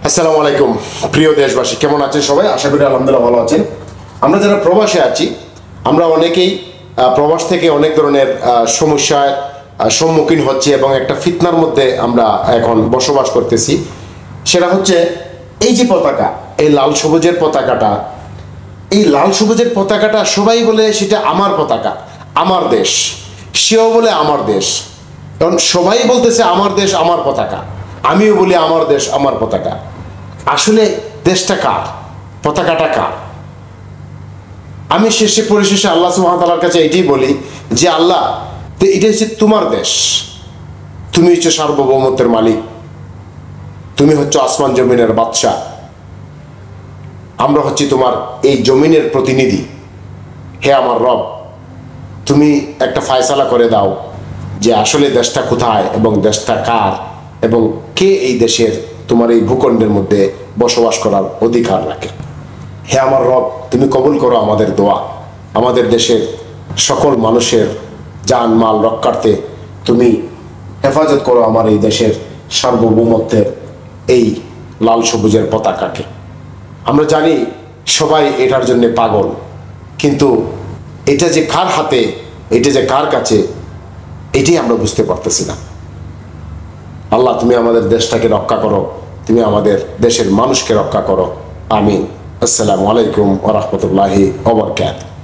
আসসালামু আলাইকুম প্রিয় দেশবাসী, কেমন আছেন সবাই? আশা করি আলহামদুলিল্লাহ ভালো আছেন। আমরা যারা প্রবাসে আছি, আমরা অনেকেই প্রবাস থেকে অনেক ধরনের সমস্যার সম্মুখীন হচ্ছি এবং একটা ফিতনার মধ্যে আমরা এখন বসবাস করতেছি। সেটা হচ্ছে এই যে পতাকা, এই লাল সবুজের পতাকাটা, এই লাল সবুজের পতাকাটা সবাই বলে সেটা আমার পতাকা, আমার দেশ। সেও বলে আমার দেশ। কারণ সবাই বলতেছে আমার দেশ আমার পতাকা, আমিও বলি আমার দেশ আমার পতাকা। আসলে দেশটা কার? পতাকাটা কার? আমি পরিশেষে আল্লাহ সুবহানাহু ওয়া তাআলার কাছে এটাই বলি যে আল্লাহ, এটা হচ্ছে তোমার দেশ, তুমি হচ্ছে সার্বভৌমত্বের মালিক, তুমি হচ্ছে আসমান জমিনের বাদশাহ, আমরা হচ্ছি তোমার এই জমিনের প্রতিনিধি। হে আমার রব, তুমি একটা ফায়সালা করে দাও যে আসলে দেশটা কোথায় এবং দেশটা কার এবং কে এই দেশের তোমার এই ভূখণ্ডের মধ্যে বসবাস করার অধিকার রাখে। হে আমার রব, তুমি কবুল করো আমাদের দোয়া। আমাদের দেশের সকল মানুষের জান মাল রক্ষার্থে তুমি হেফাজত করো আমার এই দেশের সার্বভৌমত্বের এই লাল সবুজের পতাকাকে। আমরা জানি সবাই এটার জন্য পাগল, কিন্তু এটা যে কার হাতে, এটা যে কার কাছে, এটাই আমরা বুঝতে পারতেছি না। আল্লাহ, তুমি আমাদের দেশটাকে রক্ষা করো, তুমি আমাদের দেশের মানুষকে রক্ষা করো। আমিন। আসসালামু আলাইকুম ওয়া রাহমাতুল্লাহি ওয়া বারাকাতুহু।